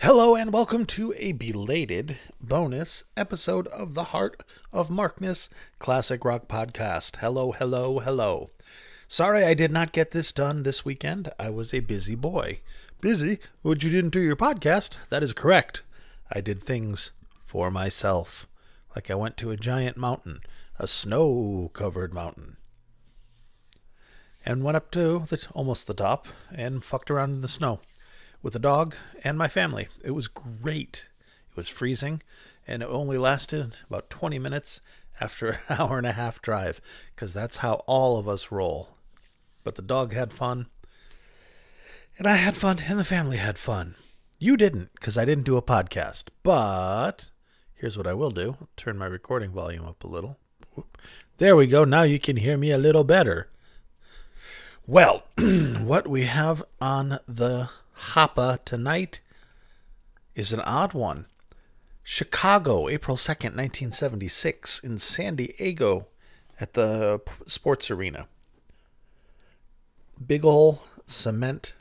Hello and welcome to a belated bonus episode of the Heart of Markness Classic Rock Podcast. Hello, hello, hello. Sorry I did not get this done this weekend. I was a busy boy. Busy? What, you didn't do your podcast? That is correct. I did things for myself. Like I went to a giant mountain, a snow-covered mountain. And went up to almost the top and fucked around in the snow with a dog and my family. It was great. It was freezing, and it only lasted about 20 minutes after an hour and a half drive, because that's how all of us roll. But the dog had fun, and I had fun, and the family had fun. You didn't, because I didn't do a podcast. But here's what I will do. I'll turn my recording volume up a little. There we go. Now you can hear me a little better. Well, what we have on the hoppa tonight is an odd one. Chicago, April 2nd, 1976, in San Diego at the sports arena. Big ol' cement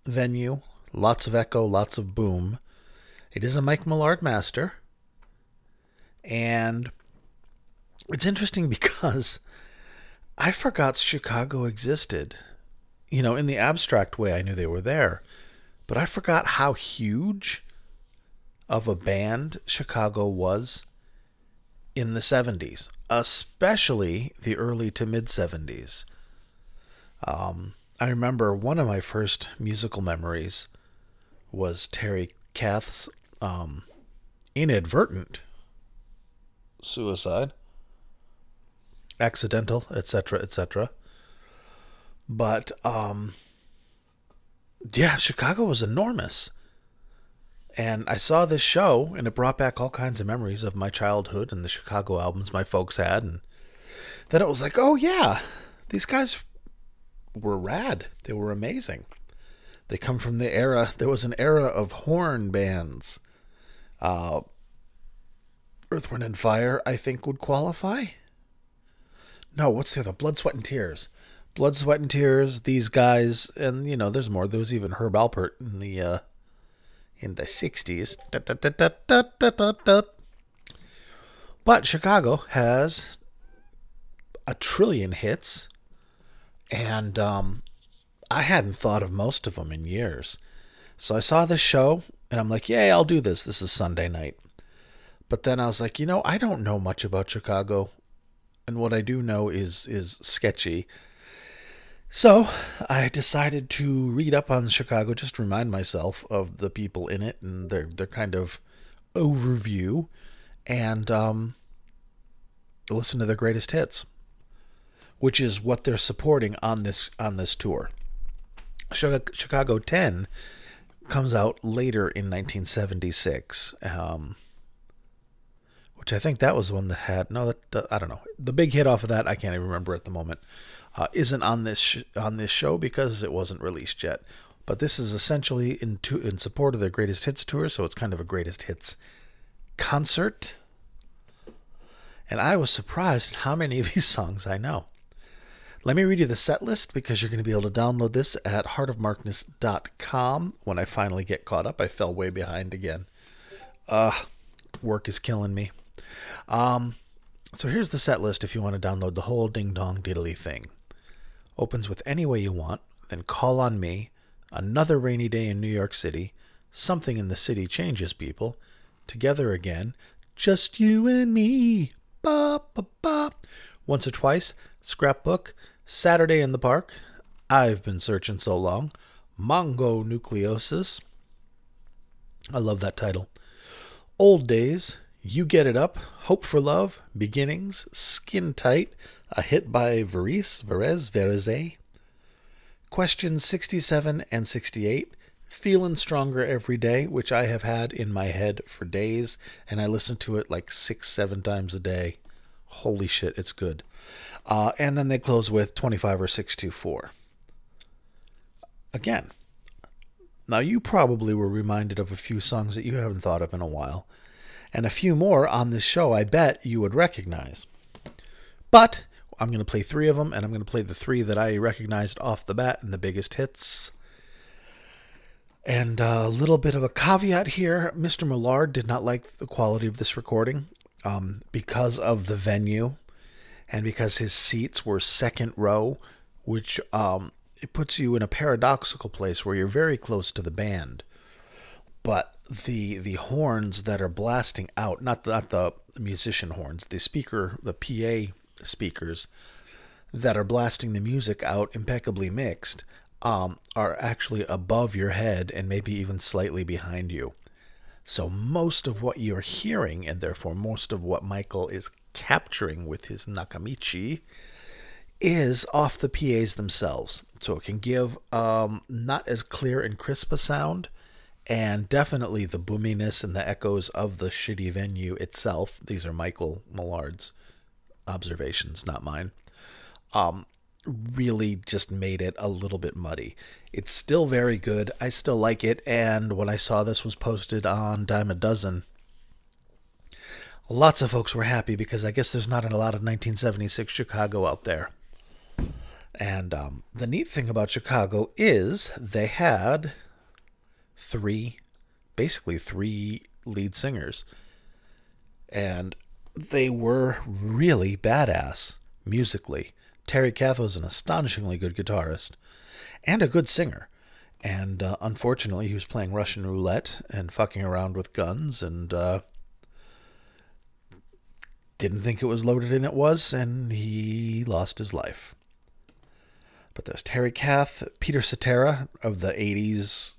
venue, lots of echo, lots of boom. It is a Mike Millard master. And it's interesting because I forgot Chicago existed. You know, in the abstract way, I knew they were there. But I forgot how huge of a band Chicago was in the 70s, especially the early to mid-70s. I remember one of my first musical memories was Terry Kath's inadvertent suicide, accidental, etc., etc. But, yeah, Chicago was enormous. And I saw this show, and it brought back all kinds of memories of my childhood and the Chicago albums my folks had. And then it was like, oh, yeah, these guys were rad. They were amazing. They come from the era, there was an era of horn bands. Earth, Wind, and Fire, I think, would qualify. No, what's the other? Blood, Sweat, and Tears. Blood, Sweat, and Tears, these guys, and, you know, there's more. There was even Herb Alpert in the 60s. But Chicago has a trillion hits, and I hadn't thought of most of them in years. So I saw this show, and I'm like, yay, I'll do this. This is Sunday night. But then I was like, you know, I don't know much about Chicago, and what I do know is sketchy. So I decided to read up on Chicago, just remind myself of the people in it and their kind of overview, and listen to their greatest hits, which is what they're supporting on this tour. Chicago 10 comes out later in 1976, which I think that was one that had I don't know, the big hit off of that I can't even remember at the moment. Isn't on this show because it wasn't released yet. But this is essentially in support of their greatest hits tour, so it's kind of a greatest hits concert. And I was surprised at how many of these songs I know. Let me read you the set list, because you're going to be able to download this at heartofmarkness.com when I finally get caught up. I fell way behind again. Work is killing me. So here's the set list if you want to download the whole ding-dong diddly thing. Opens with Any Way You Want, then Call on Me, Another Rainy Day in New York City, Something in the City Changes People, Together Again, Just You and Me, ba, ba, ba. Once or Twice, Scrapbook, Saturday in the Park, I've Been Searching So Long, Mongo Nucleosis, I love that title, Old Days, You Get It Up, Hope for Love, Beginnings, Skin Tight, a hit by Verez, Questions 67 and 68, Feeling Stronger Every Day, which I have had in my head for days, and I listen to it like 6-7 times a day. Holy shit, it's good. And then they close with 25 or 624. Again, now you probably were reminded of a few songs that you haven't thought of in a while, and a few more on this show I bet you would recognize. But I'm going to play 3 of them, and I'm going to play the 3 that I recognized off the bat and the biggest hits. And a little bit of a caveat here. Mr. Millard did not like the quality of this recording because of the venue and because his seats were second row, which it puts you in a paradoxical place where you're very close to the band. But the horns that are blasting out, not the musician horns, the PA speakers that are blasting the music out impeccably mixed, are actually above your head and maybe even slightly behind you. So most of what you're hearing, and therefore most of what Michael is capturing with his Nakamichi, is off the PAs themselves. So it can give not as clear and crisp a sound, and definitely the boominess and the echoes of the shitty venue itself. These are Michael Millard's observations, not mine. Really just made it a little bit muddy. It's still very good. I still like it. And when I saw this was posted on Dime a Dozen, lots of folks were happy because I guess there's not a lot of 1976 Chicago out there. And the neat thing about Chicago is they had basically three lead singers. And they were really badass musically. Terry Kath was an astonishingly good guitarist and a good singer. And unfortunately, he was playing Russian roulette and fucking around with guns and didn't think it was loaded, and it was, and he lost his life. But there's Terry Kath. Peter Cetera of the 80s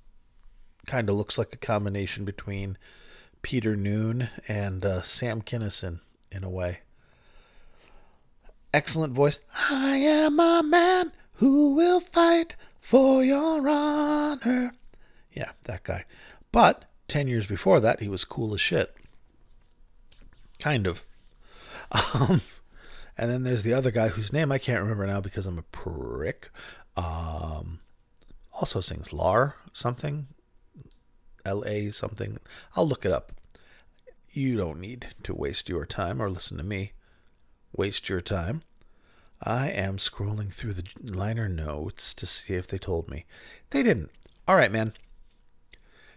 kind of looks like a combination between Peter Noon and Sam Kinison in a way. Excellent voice. I am a man who will fight for your honor. Yeah, that guy. But 10 years before that, he was cool as shit. Kind of. And then there's the other guy whose name I can't remember now because I'm a prick. Also sings Lar something. L-A something. I'll look it up. You don't need to waste your time or listen to me waste your time. I am scrolling through the liner notes to see if they told me. They didn't. All right, man.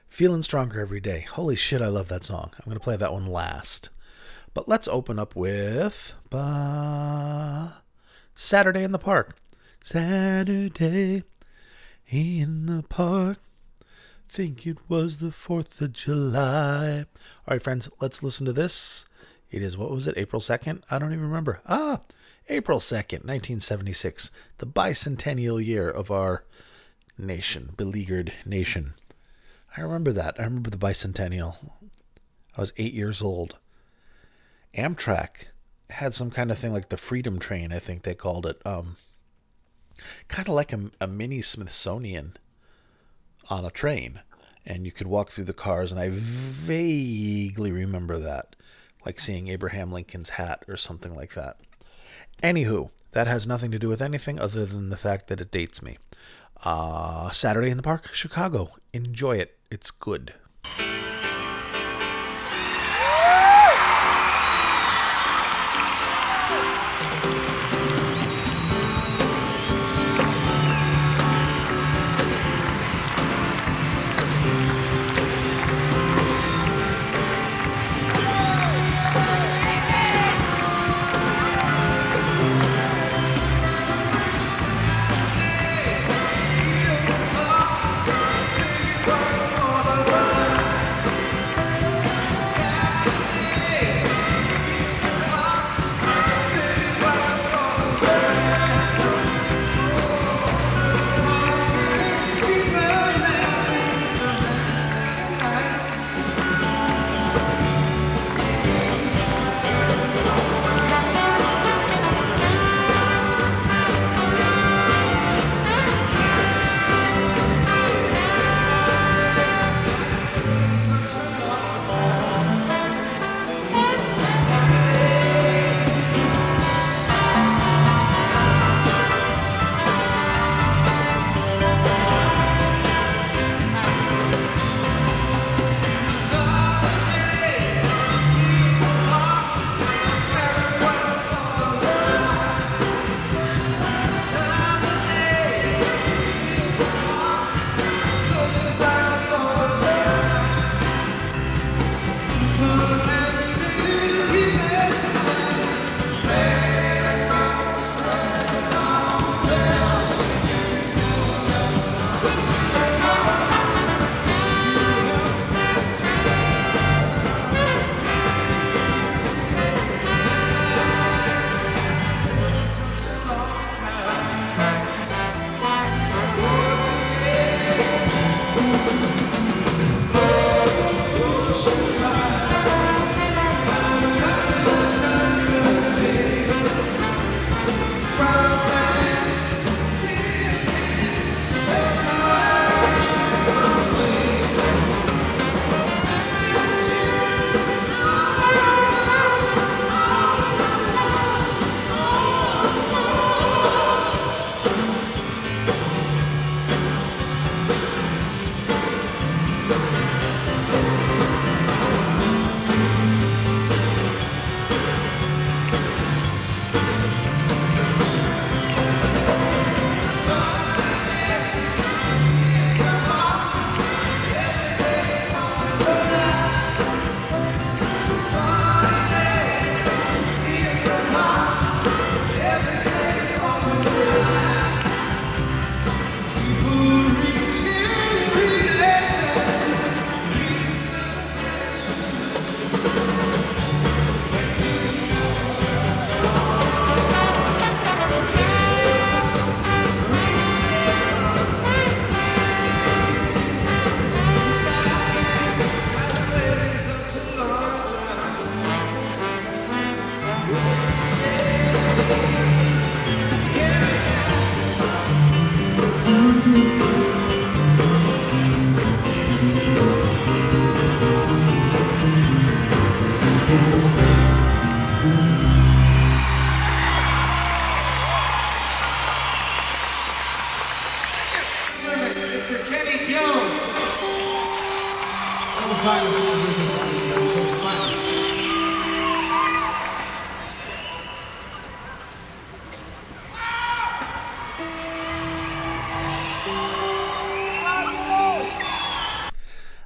Feeling Stronger Every Day. Holy shit, I love that song. I'm going to play that one last. But let's open up with Saturday in the Park. Saturday in the park. Think it was the 4th of July. All right, friends, let's listen to this. It is, what was it, April 2nd? I don't even remember. April 2nd, 1976. The bicentennial year of our nation, beleaguered nation. I remember that. I remember the bicentennial. I was 8 years old. Amtrak had some kind of thing like the Freedom Train, I think they called it. Kind of like a mini Smithsonian on a train. And you could walk through the cars, and I vaguely remember that. Like seeing Abraham Lincoln's hat or something like that. Anywho, that has nothing to do with anything other than the fact that it dates me. Saturday in the Park, Chicago. Enjoy it. It's good. More than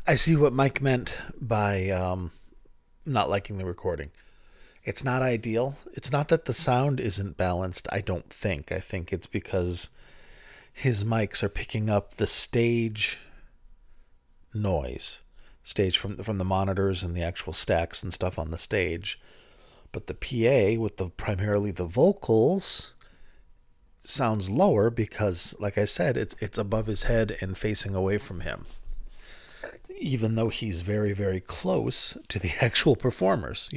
I see what Mike meant by not liking the recording. It's not ideal. It's not that the sound isn't balanced, I don't think. I think it's because his mics are picking up the stage noise. Stage from the monitors and the actual stacks and stuff on the stage. But the PA with primarily the vocals sounds lower because, like I said, it's above his head and facing away from him. Even though he's very, very close to the actual performers,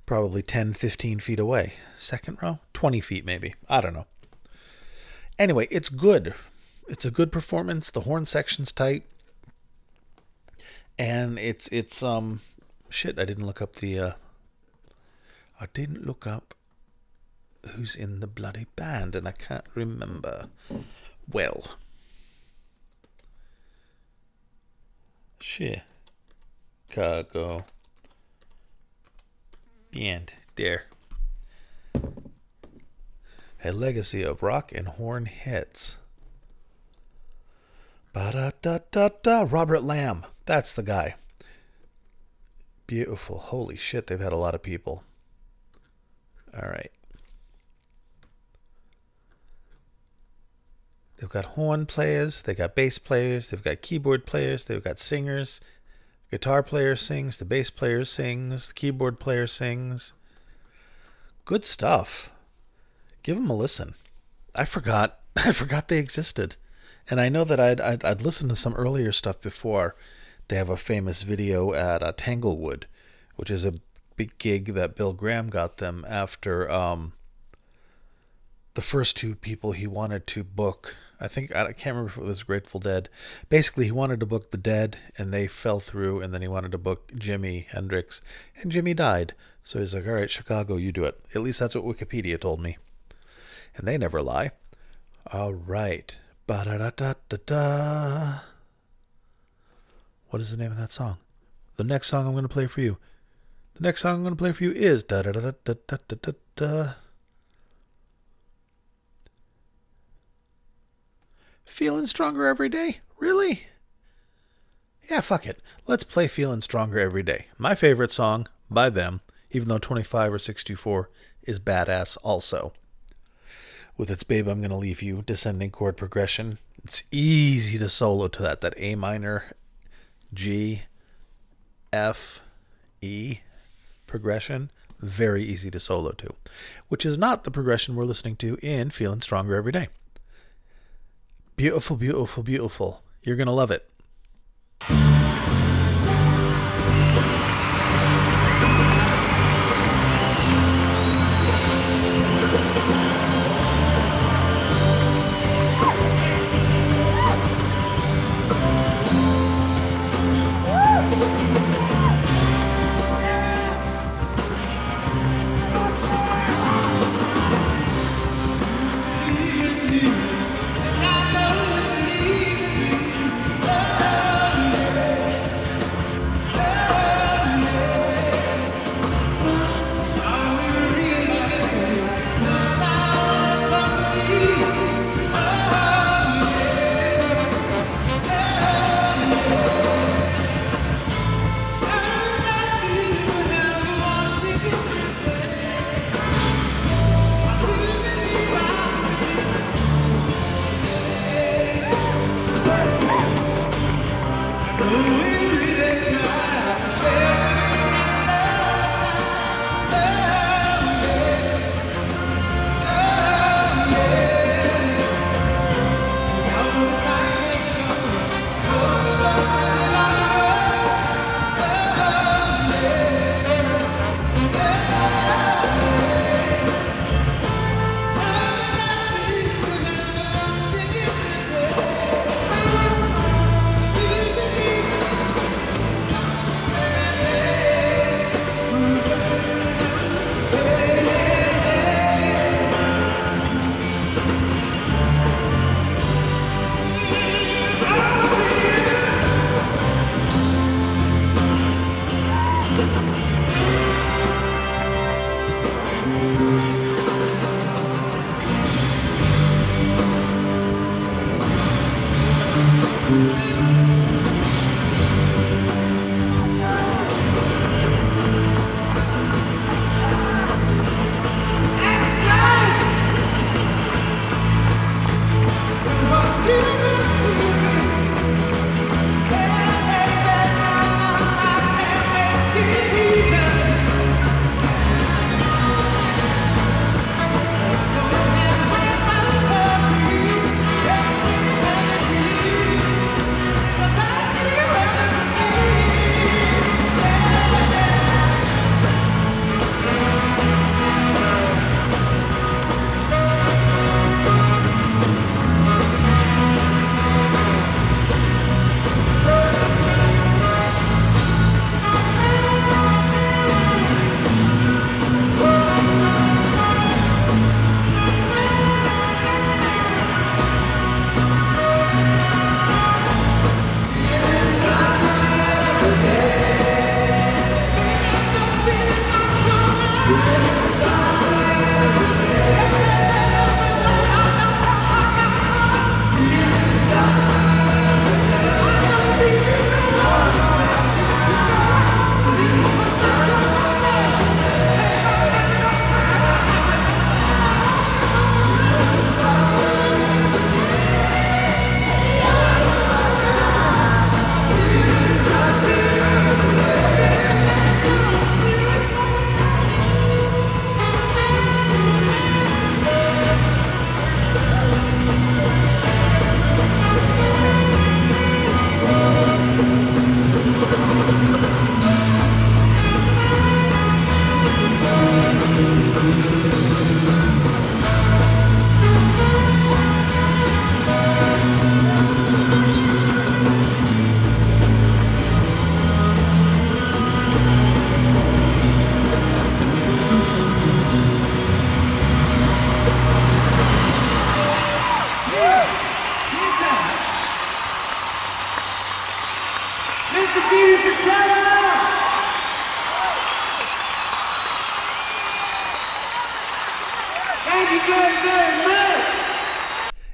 probably 10, 15 feet away. Second row? 20 feet maybe. I don't know. Anyway, it's good. It's a good performance. The horn section's tight. And it's shit, I didn't look up who's in the bloody band, and I can't remember. Well, Chicago band there. A legacy of rock and horn hits. Ba-da-da-da-da. Robert Lamb. That's the guy. Beautiful. Holy shit, they've had a lot of people. All right. They've got horn players, they've got bass players, they've got keyboard players, they've got singers. Guitar player sings, the bass player sings, the keyboard player sings. Good stuff. Give them a listen. I forgot they existed. And I know that I'd listened to some earlier stuff before. They have a famous video at Tanglewood, which is a big gig that Bill Graham got them after the first two people he wanted to book. I can't remember if it was Grateful Dead. Basically, he wanted to book the Dead, and they fell through, and then he wanted to book Jimi Hendrix, and Jimmy died. So he's like, all right, Chicago, you do it. At least that's what Wikipedia told me. And they never lie. All right. Ba-da-da-da-da-da. What is the name of that song? The next song I'm going to play for you. The next song I'm going to play for you is da-da-da-da-da-da-da-da. Feeling Stronger Every Day? Really? Yeah, fuck it. Let's play Feeling Stronger Every Day. My favorite song by them, even though 25 or 624 is badass also. With its Babe, I'm Gonna Leave You descending chord progression. It's easy to solo to that A minor, G, F, E progression. Very easy to solo to. Which is not the progression we're listening to in Feeling Stronger Every Day. Beautiful, beautiful, beautiful. You're going to love it.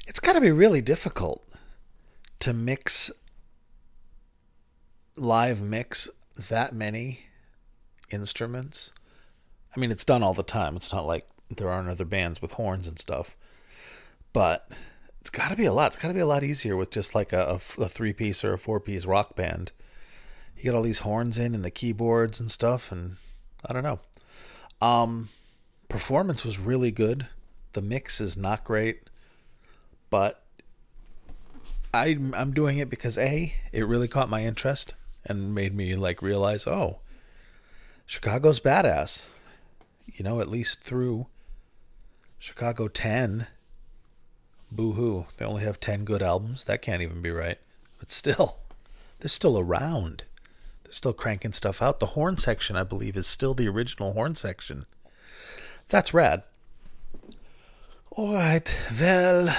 It's got to be really difficult to live mix that many instruments. I mean, it's done all the time. It's not like there aren't other bands with horns and stuff. But it's got to be a lot. It's got to be a lot easier with just like a 3-piece or a 4-piece rock band. You get all these horns in and the keyboards and stuff, and I don't know. Performance was really good. The mix is not great, but I'm doing it because it really caught my interest and made me like realize, oh, Chicago's badass. You know, at least through Chicago 10. Boo-hoo. They only have 10 good albums. That can't even be right. But still, they're still around. They're still cranking stuff out. The horn section, I believe, is still the original horn section. That's rad. All right. Well.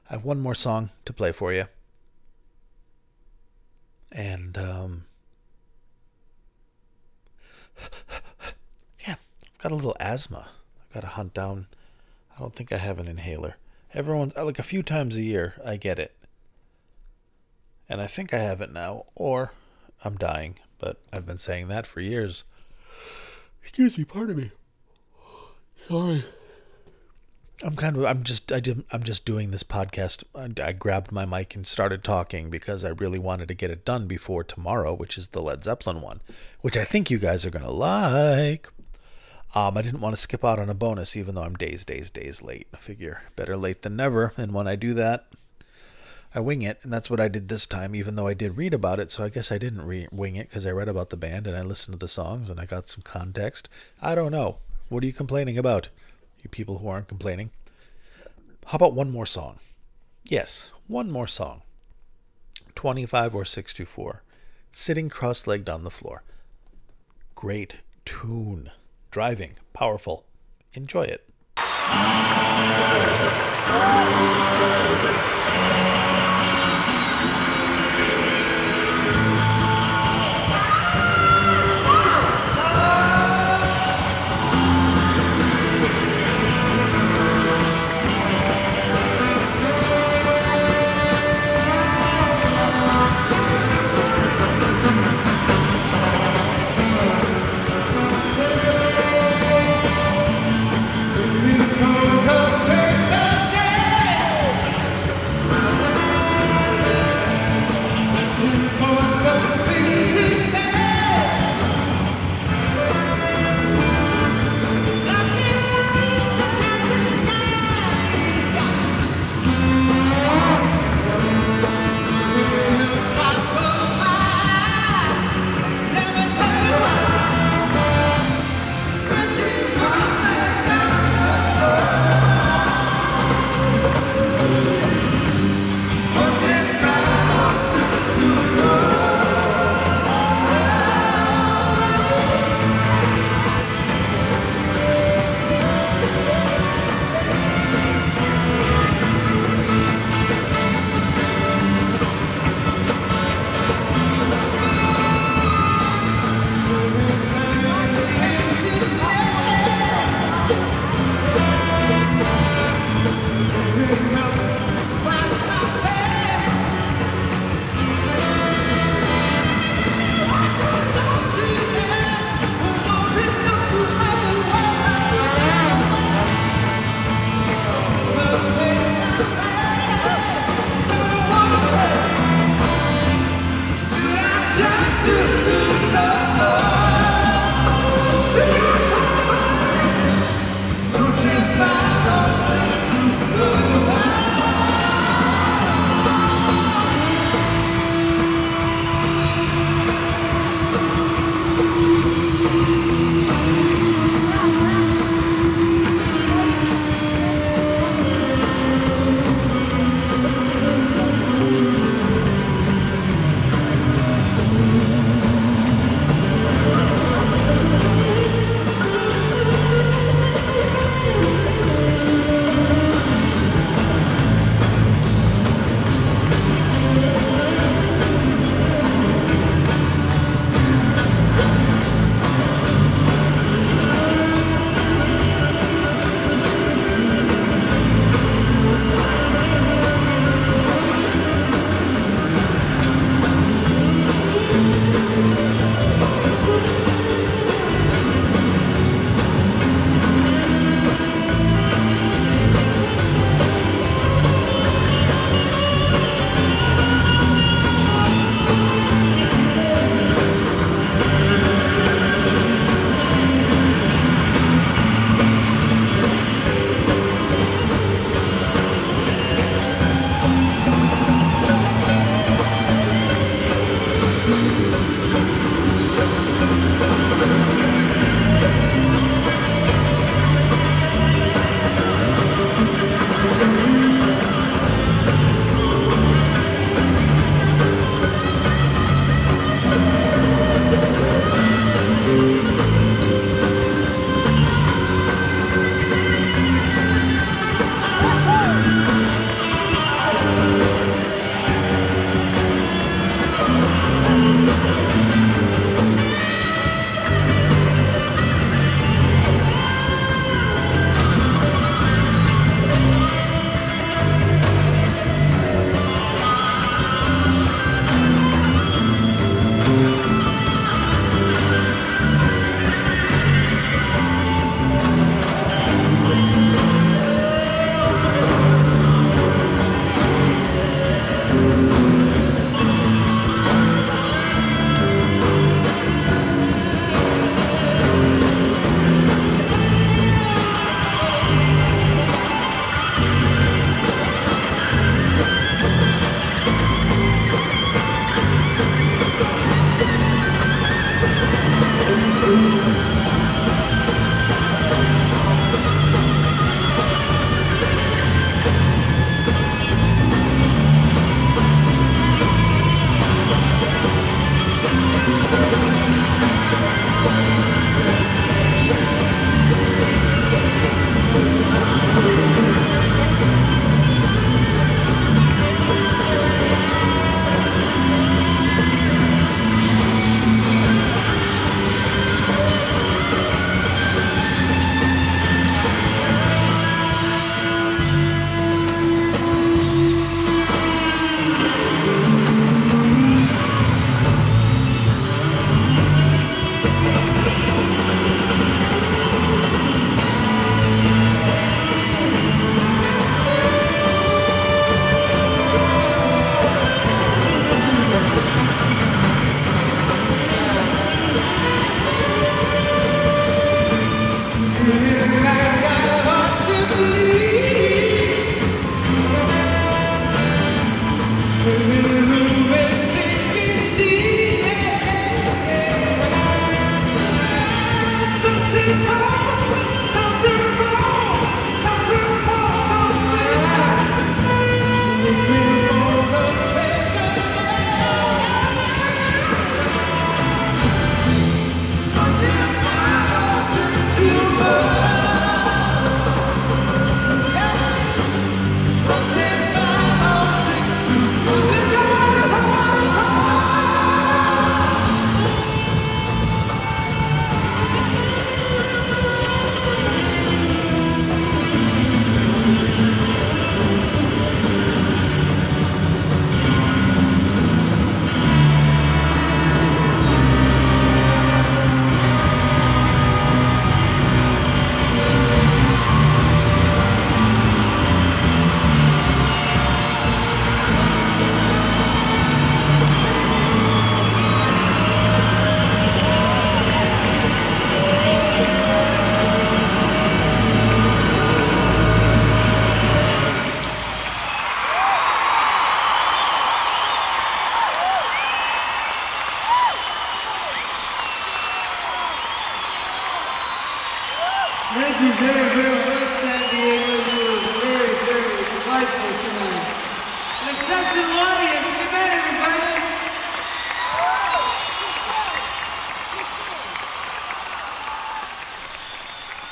I have one more song to play for you. And, yeah, I've got a little asthma. I've got to hunt down. I don't think I have an inhaler. Everyone's, like a few times a year, I get it. And I think I have it now, or I'm dying. But I've been saying that for years. Excuse me, pardon me. Sorry. I'm just doing this podcast. I grabbed my mic and started talking because I really wanted to get it done before tomorrow, which is the Led Zeppelin one, which I think you guys are going to like. I didn't want to skip out on a bonus, even though I'm days late. I figure better late than never. And when I do that, I wing it. And that's what I did this time, even though I did read about it. So I guess I didn't wing it because I read about the band and I listened to the songs and I got some context. I don't know. What are you complaining about? You people who aren't complaining. How about one more song? Yes, one more song. 25 or 624. Sitting cross-legged on the floor. Great tune. Driving. Powerful. Enjoy it.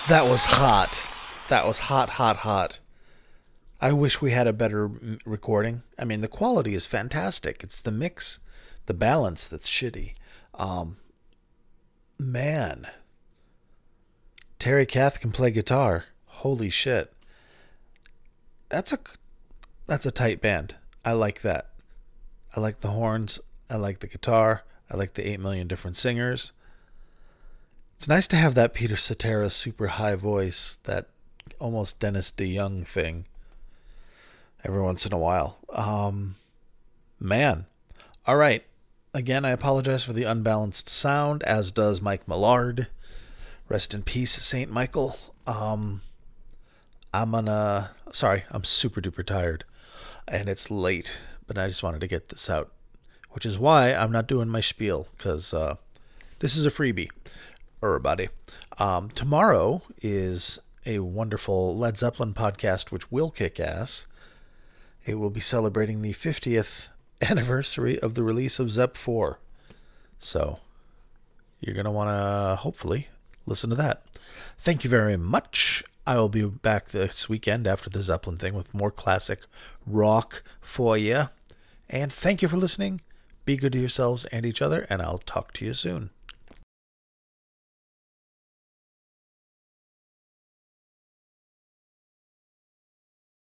That was hot. That was hot, hot, hot. I wish we had a better recording. I mean, the quality is fantastic. It's the mix, the balance that's shitty. Man. Terry Kath can play guitar. Holy shit. That's a tight band. I like that. I like the horns. I like the guitar. I like the 8 million different singers. It's nice to have that Peter Cetera super high voice, that almost Dennis DeYoung thing every once in a while. Man. All right. Again, I apologize for the unbalanced sound, as does Mike Millard. Rest in peace, Saint Michael. I'm super duper tired, and it's late, but I just wanted to get this out, which is why I'm not doing my spiel, because this is a freebie. Everybody. Tomorrow is a wonderful Led Zeppelin podcast, which will kick ass. It will be celebrating the 50th anniversary of the release of Zepp 4. So you're going to want to hopefully listen to that. Thank you very much. I will be back this weekend after the Zeppelin thing with more classic rock for you. And thank you for listening. Be good to yourselves and each other, and I'll talk to you soon.